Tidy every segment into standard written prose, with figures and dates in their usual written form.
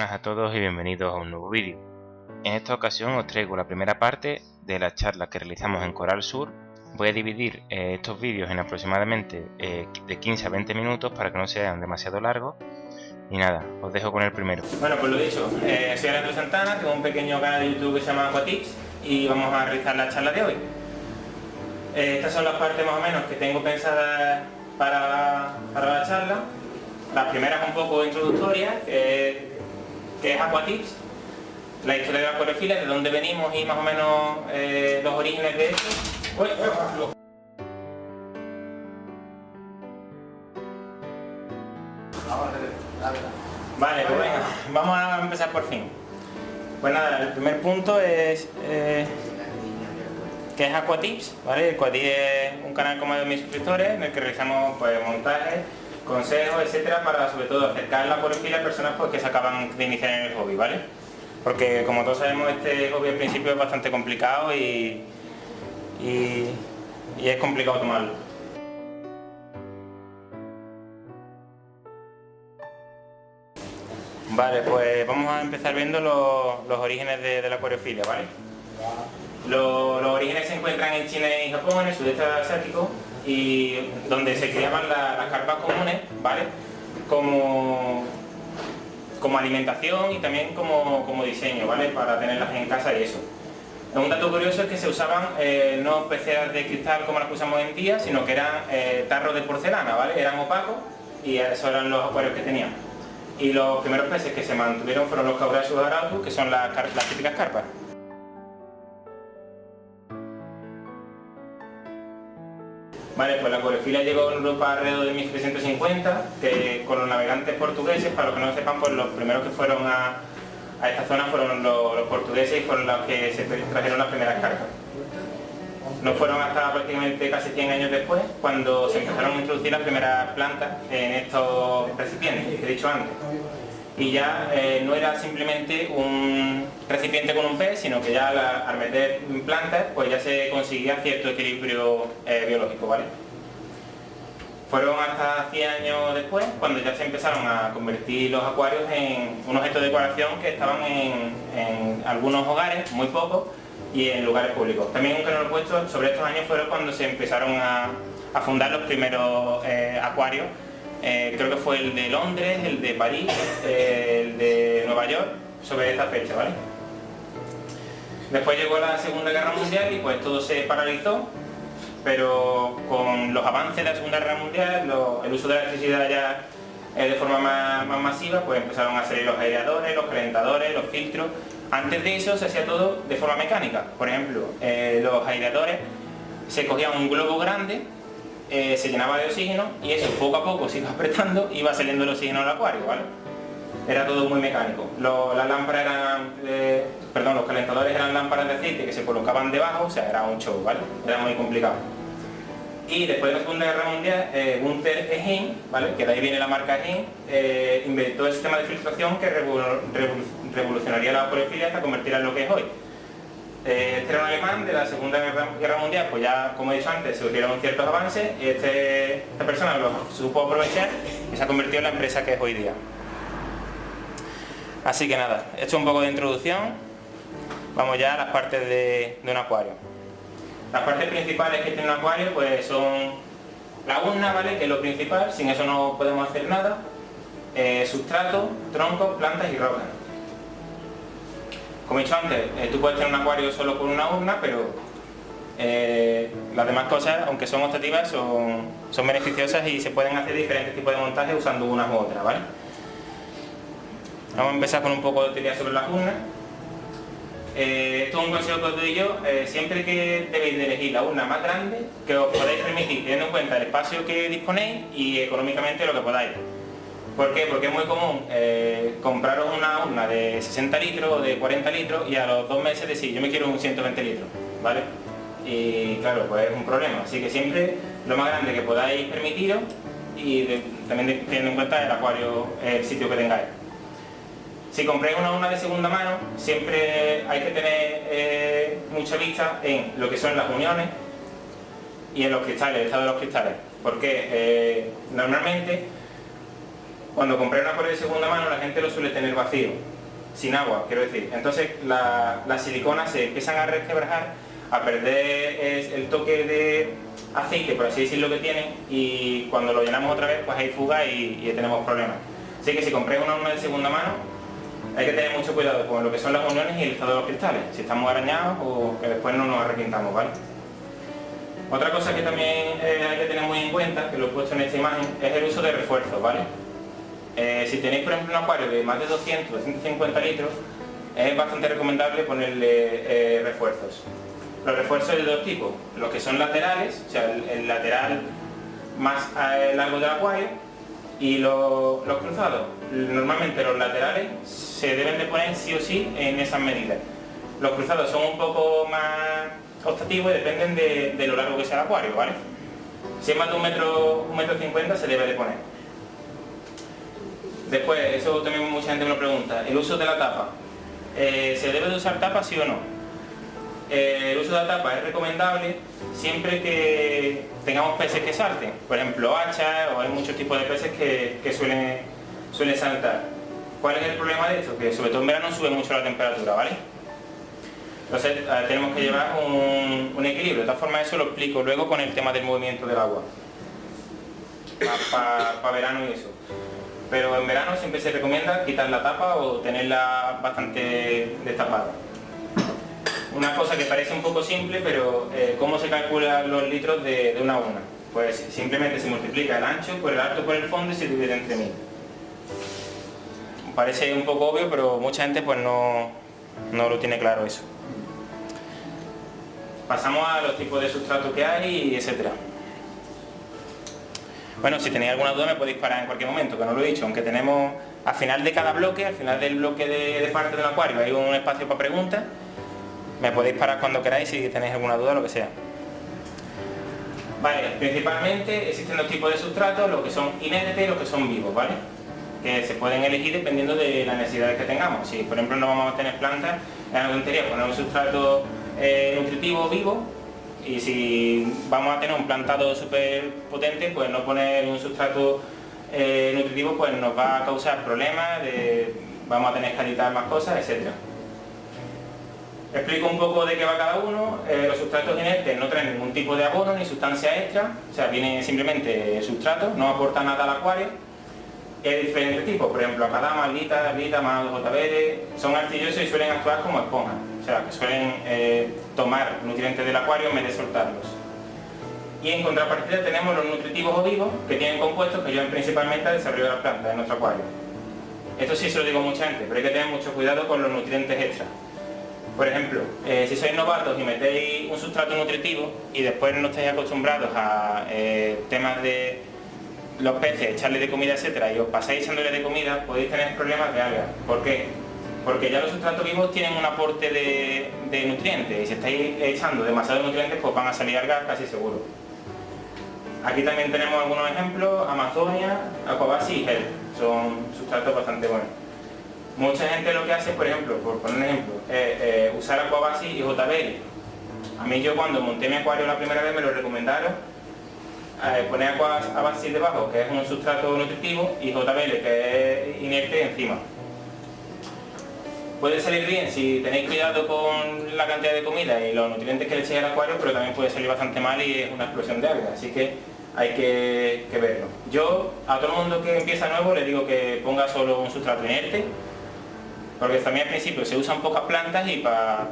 buenas a todos y bienvenidos a un nuevo vídeo. En esta ocasión os traigo la primera parte de la charla que realizamos en Coral Sur. Voy a dividir estos vídeos en aproximadamente de 15 a 20 minutos para que no sean demasiado largos. Y nada, os dejo con el primero. Bueno, pues lo dicho, soy Alejandro Santana, tengo un pequeño canal de YouTube que se llama Aquatips y vamos a realizar la charla de hoy. Estas son las partes más o menos que tengo pensadas para la charla. La primera es un poco introductoria, que es Aquatips, la historia de la acuariofilia, de dónde venimos y más o menos los orígenes de esto. Vale, pues venga, vamos a empezar por fin. Pues nada, el primer punto es que es Aquatips, ¿vale? Aquatips es un canal como de mis suscriptores en el que realizamos pues, montajes, consejos, etcétera, para sobre todo acercar la acuariofilia a personas pues, que se acaban de iniciar en el hobby, ¿vale? Porque como todos sabemos este hobby al principio es bastante complicado y es complicado tomarlo. Vale, pues vamos a empezar viendo los orígenes de la acuariofilia, ¿vale? Los orígenes se encuentran en China y Japón, en el sudeste asiático, y donde se criaban las carpas comunes, ¿vale? Como alimentación y también como diseño, ¿vale? Para tenerlas en casa y eso. Un dato curioso es que se usaban no peceras de cristal como las que usamos hoy en día, sino que eran tarros de porcelana, ¿vale? Eran opacos y esos eran los acuarios que tenían. Y los primeros peces que se mantuvieron fueron los Caurasius arautus, que son las típicas carpas. Vale, pues la acuariofilia llegó a Europa alrededor de 1750, que con los navegantes portugueses, para los que no lo sepan, pues los primeros que fueron a esta zona fueron los portugueses y fueron los que se trajeron las primeras carpas. No fueron hasta prácticamente casi 100 años después, cuando se empezaron a introducir las primeras plantas en estos recipientes que he dicho antes. Y ya no era simplemente un recipiente con un pez, sino que ya al meter plantas, pues ya se conseguía cierto equilibrio biológico, ¿vale? Fueron hasta 100 años después, cuando ya se empezaron a convertir los acuarios en un objeto de decoración que estaban en algunos hogares, muy pocos, y en lugares públicos. También un canal puesto sobre estos años fueron cuando se empezaron a fundar los primeros acuarios. Creo que fue el de Londres, el de París, el de Nueva York, sobre esta fecha, ¿vale? Después llegó la Segunda Guerra Mundial y pues todo se paralizó, pero con los avances de la Segunda Guerra Mundial, el uso de la electricidad ya de forma más masiva, pues empezaron a salir los aireadores, los calentadores, los filtros. Antes de eso se hacía todo de forma mecánica. Por ejemplo, los aireadores se cogían un globo grande, se llenaba de oxígeno y eso poco a poco se iba apretando y iba saliendo el oxígeno al acuario, ¿vale? Era todo muy mecánico. Las lámparas eran, los calentadores eran lámparas de aceite que se colocaban debajo, o sea, era un show, ¿vale? Era muy complicado. Y después de la Segunda Guerra Mundial, Günther Ehing, ¿vale? Que de ahí viene la marca Ehing, inventó el sistema de filtración que revolucionaría la acuariofilia hasta convertirla en lo que es hoy. Este era un alemán de la Segunda Guerra Mundial, pues ya como he dicho antes, se hicieron ciertos avances, esta persona lo supo aprovechar y se ha convertido en la empresa que es hoy día. Así que nada, he hecho un poco de introducción, vamos ya a las partes de un acuario. Las partes principales que tiene un acuario pues son la urna, ¿vale? Que es lo principal, sin eso no podemos hacer nada, sustrato, troncos, plantas y rocas. Como he dicho antes, tú puedes tener un acuario solo con una urna, pero las demás cosas, aunque son optativas, son beneficiosas y se pueden hacer diferentes tipos de montajes usando unas u otras, ¿vale? Vamos a empezar con un poco de teoría sobre las urnas. Esto es un consejo que os doy yo, siempre que debéis de elegir la urna más grande que os podáis permitir, teniendo en cuenta el espacio que disponéis y económicamente lo que podáis. ¿Por qué? Porque es muy común compraros una urna de 60 litros o de 40 litros y a los 2 meses decir yo me quiero un 120 litros, ¿vale? Y claro, pues es un problema, así que siempre lo más grande que podáis permitiros y también teniendo en cuenta el acuario, el sitio que tengáis. Si compráis una urna de segunda mano, siempre hay que tener mucha vista en lo que son las uniones y en los cristales, el estado de los cristales. Porque normalmente cuando compráis un acuario de segunda mano la gente lo suele tener vacío. sin agua, quiero decir. Entonces las siliconas se empiezan a resquebrajar, a perder el toque de aceite, por así decirlo, que tienen, y cuando lo llenamos otra vez pues hay fuga y tenemos problemas. Así que si compréis una urna de segunda mano, hay que tener mucho cuidado con lo que son las uniones y el estado de los cristales, si están muy arañados o que después no nos arrepintamos, ¿vale? Otra cosa que también hay que tener muy en cuenta, que lo he puesto en esta imagen, es el uso de refuerzos, ¿vale? Si tenéis por ejemplo un acuario de más de 200, 250 litros, es bastante recomendable ponerle refuerzos. Los refuerzos de dos tipos, los que son laterales, o sea el lateral más largo del acuario, y los cruzados. Normalmente los laterales se deben de poner sí o sí en esas medidas. Los cruzados son un poco más optativos y dependen de lo largo que sea el acuario, ¿vale? Si es más de 1,50 m se debe de poner. Después, eso también mucha gente me lo pregunta, el uso de la tapa. ¿Se debe de usar tapa sí o no? El uso de la tapa es recomendable siempre que tengamos peces que salten, por ejemplo hachas, o hay muchos tipos de peces que suelen saltar. ¿Cuál es el problema de esto? Que sobre todo en verano sube mucho la temperatura, ¿vale? Entonces tenemos que llevar un equilibrio. De todas formas eso lo explico luego con el tema del movimiento del agua para verano y eso. Pero en verano siempre se recomienda quitar la tapa o tenerla bastante destapada. Una cosa que parece un poco simple, pero ¿cómo se calculan los litros de una urna? Pues simplemente se multiplica el ancho por el alto por el fondo y se divide entre 1000. Parece un poco obvio, pero mucha gente pues no lo tiene claro eso. Pasamos a los tipos de sustrato que hay, etcétera. Bueno, si tenéis alguna duda me podéis parar en cualquier momento, que no lo he dicho, aunque tenemos al final de cada bloque, al final del bloque de parte del acuario, hay un espacio para preguntas. Me podéis parar cuando queráis si tenéis alguna duda o lo que sea. Vale, principalmente existen dos tipos de sustratos, los que son inertes y los que son vivos, ¿vale? Que se pueden elegir dependiendo de las necesidades que tengamos. Si por ejemplo no vamos a tener plantas, es una tontería poner un sustrato nutritivo vivo, y si vamos a tener un plantado súper potente, pues no poner un sustrato nutritivo pues nos va a causar problemas, vamos a tener que editar más cosas, etcétera. Explico un poco de qué va cada uno. Los sustratos inertes no traen ningún tipo de abono ni sustancia extra, o sea, viene simplemente sustrato, no aporta nada al acuario. Hay diferentes tipos, por ejemplo, acadama, alita, amado, JBL, son arcillosos y suelen actuar como esponjas, o sea, que suelen tomar nutrientes del acuario en vez de soltarlos. Y en contrapartida tenemos los nutritivos o vivos, que tienen compuestos que ayudan principalmente al desarrollo de la planta de nuestro acuario. Esto sí se lo digo a mucha gente, pero hay que tener mucho cuidado con los nutrientes extras. Por ejemplo, si sois novatos y metéis un sustrato nutritivo y después no estáis acostumbrados a temas de los peces, echarle de comida, etcétera, y os pasáis echándole de comida, podéis tener problemas de algas. ¿Por qué? Porque ya los sustratos vivos tienen un aporte de nutrientes, y si estáis echando demasiados nutrientes, pues van a salir algas casi seguro. Aquí también tenemos algunos ejemplos: Amazonia, Aquabasi y Hel. Son sustratos bastante buenos. Mucha gente lo que hace, por ejemplo, por poner un ejemplo, usar Aquabasi y JBL. A mí yo cuando monté mi acuario la primera vez me lo recomendaron, poner Aquabasi debajo, que es un sustrato nutritivo, y JBL, que es inerte, encima. Puede salir bien si tenéis cuidado con la cantidad de comida y los nutrientes que le echéis al acuario, pero también puede salir bastante mal y es una explosión de algas, así que hay que verlo. Yo a todo el mundo que empieza nuevo le digo que ponga solo un sustrato inerte, porque también al principio se usan pocas plantas y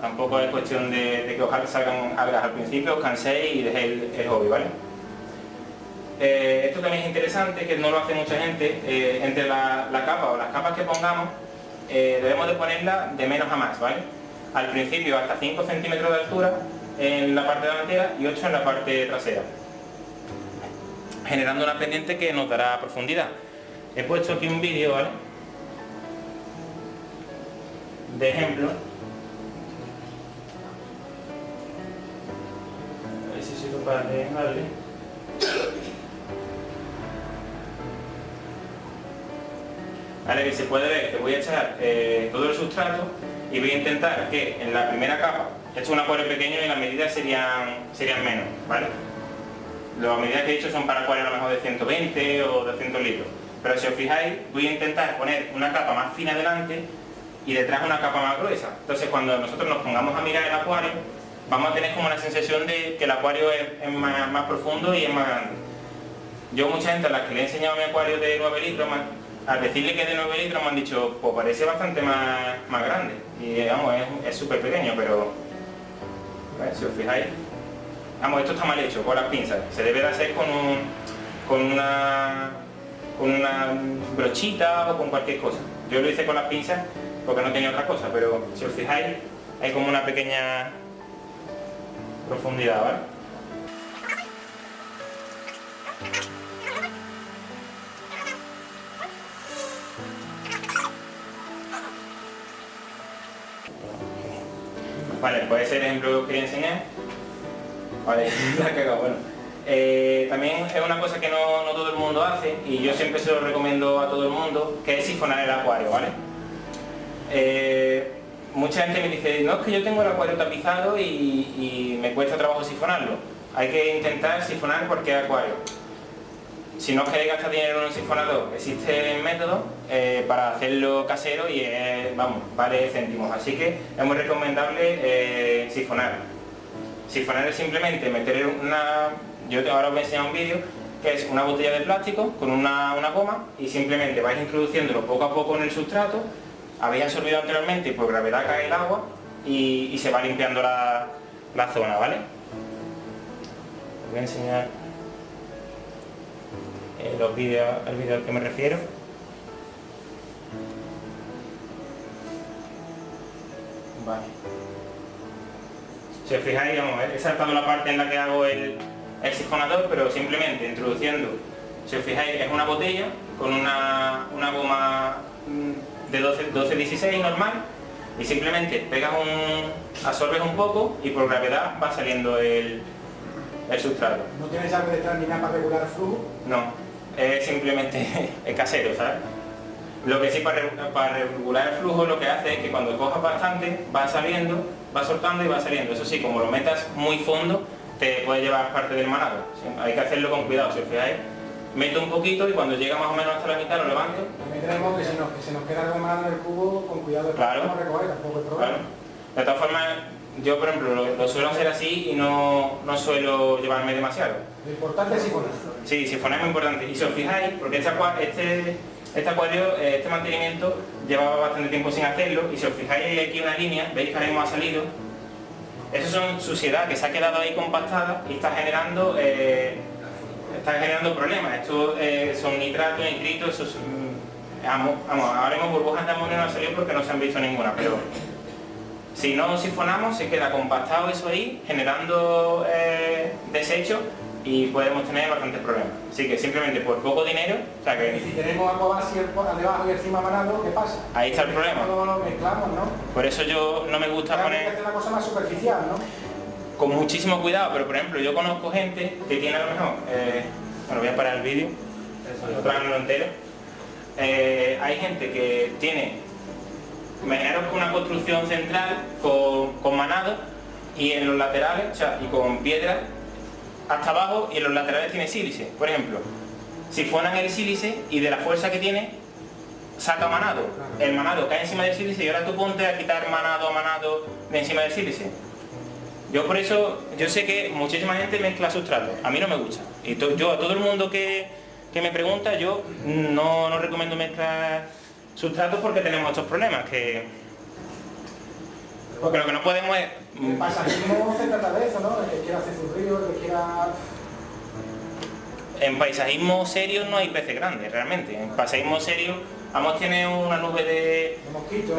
tampoco es cuestión de que os salgan algas al principio, os canséis y dejéis el hobby, ¿vale? Esto también es interesante, que no lo hace mucha gente. Entre la capa o las capas que pongamos, debemos de ponerla de menos a más, ¿vale? Al principio hasta 5 centímetros de altura en la parte delantera y 8 en la parte trasera, generando una pendiente que nos dará profundidad. He puesto aquí un vídeo, ¿vale?, de ejemplo. A ver si soy capaz de darle. Vale, que se puede ver que voy a echar todo el sustrato y voy a intentar que en la primera capa, he hecho un acuario pequeño y las medidas serían menos, ¿vale? Las medidas que he dicho son para acuarios a lo mejor de 120 o 200 litros. Pero si os fijáis, voy a intentar poner una capa más fina delante y detrás una capa más gruesa. Entonces cuando nosotros nos pongamos a mirar el acuario, vamos a tener como la sensación de que el acuario es más profundo y es más grande. Yo mucha gente a la que le he enseñado mi acuario de 9 litros, al decirle que es de 9 litros me han dicho, pues parece bastante más grande. Y vamos, es súper pequeño, pero si os fijáis, vamos, esto está mal hecho con las pinzas. Se debe de hacer con una brochita o con cualquier cosa. Yo lo hice con las pinzas porque no tenía otra cosa, pero si os fijáis hay como una pequeña profundidad, ¿vale? Vale, pues ese es el ejemplo que os quería enseñar. Vale, la he cagado, bueno. También es una cosa que no todo el mundo hace y yo siempre se lo recomiendo a todo el mundo, que es sifonar el acuario, ¿vale? Mucha gente me dice, no, es que yo tengo el acuario tapizado y me cuesta trabajo sifonarlo. Hay que intentar sifonar cualquier acuario. Si no queréis gastar dinero en un sifonador, existe el método para hacerlo casero y vamos, vale céntimos. Así que es muy recomendable sifonar. Sifonar es simplemente meter yo ahora os voy a enseñar un vídeo, que es una botella de plástico con una goma y simplemente vais introduciéndolo poco a poco en el sustrato, habéis absorbido anteriormente y por gravedad cae el agua y se va limpiando la zona, ¿vale? Os voy a enseñar el vídeo al que me refiero. Vale. Si os fijáis, he saltado la parte en la que hago el sifonador, pero simplemente introduciendo, si os fijáis, es una botella con una goma de 12-16 normal y simplemente absorbes un poco y por gravedad va saliendo el sustrato. ¿No tienes llave detrás ni nada para regular el flujo? No, es simplemente es casero, ¿sabes? Lo que sí para regular el flujo lo que hace es que cuando cojas bastante va saliendo, va soltando y va saliendo. Eso sí, como lo metas muy fondo te puede llevar parte del manado. Hay que hacerlo con cuidado, si os fijáis. Meto un poquito y cuando llega más o menos hasta la mitad lo levanto. También tenemos que se nos queda algo manado en el cubo, con cuidado de claro, cómo recoger, tampoco es problema. Claro. De todas formas, yo por ejemplo lo suelo hacer así y no suelo llevarme demasiado. Lo importante es sifonar. Sí, sifonar es muy importante. Y si os fijáis, porque este acuario, este mantenimiento llevaba bastante tiempo sin hacerlo y si os fijáis aquí una línea, veis que ahora mismo ha salido. Eso son suciedad que se ha quedado ahí compactada y está generando problemas. Esto son nitratos, nitritos, eso ahora mismo burbujas de amonio no han salido porque no se han visto ninguna, pero si no sifonamos se queda compactado eso ahí, generando desechos y podemos tener bastantes problemas. Así que simplemente por poco dinero, o sea que... Y si tenemos agua vacía debajo y encima manado, ¿qué pasa? Ahí está el problema. No lo mezclamos, ¿no? Por eso yo no me gusta Hay que poner... hacer una cosa más superficial, ¿no? Con muchísimo cuidado, pero por ejemplo yo conozco gente que tiene a lo mejor... bueno, voy a parar el vídeo, tráiganlo entero. Hay gente que tiene... Imaginaros con una construcción central con manado y en los laterales, o sea, y con piedras hasta abajo y en los laterales tiene sílice. Por ejemplo, sifonan el sílice y de la fuerza que tiene saca manado. El manado cae encima del sílice y ahora tú ponte a quitar manado a manado de encima del sílice. Yo por eso, yo sé que muchísima gente mezcla sustratos, a mí no me gusta. Y yo a todo el mundo que me pregunta, yo no recomiendo mezclar sustratos porque tenemos estos problemas, porque lo que no podemos es... El paisajismo se trata de eso, ¿no? El que quiera hacer su río, el que quiera... En paisajismo serio no hay peces grandes, realmente. En paisajismo serio, vamos, tiene una nube de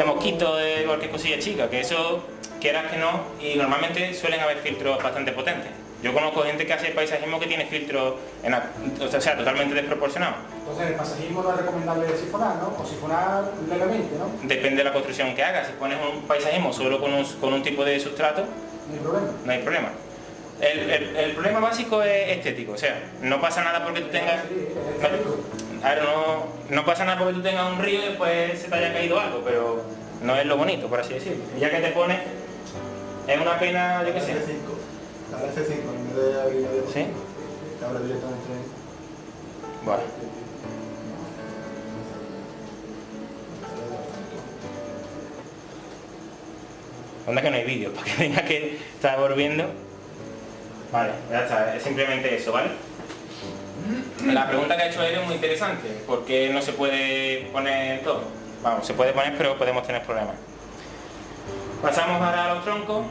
mosquitos, de cualquier cosilla chica, que eso, quieras que no, y normalmente suelen haber filtros bastante potentes. Yo conozco gente que hace paisajismo que tiene filtros, o sea, totalmente desproporcionados. Entonces, el paisajismo no es recomendable sifonar, ¿no? O sifonar levemente, ¿no? Depende de la construcción que hagas. Si pones un paisajismo solo con un tipo de sustrato, no hay problema. No hay problema. El problema básico es estético, o sea, no pasa nada porque tú tengas... Claro, no pasa nada porque tú tengas un río y después se te haya caído algo, pero no es lo bonito, por así decirlo. Ya que te pones, es una pena, yo qué sé. La F5, en vez de abrir ¿Sí? te abre directamente ahí. Vale. Onda que no hay vídeo, para que tenga que estar volviendo. Vale, ya está, es simplemente eso, ¿vale? La pregunta que ha hecho él es muy interesante, ¿por qué no se puede poner todo? Vamos, se puede poner, pero podemos tener problemas. Pasamos ahora a los troncos.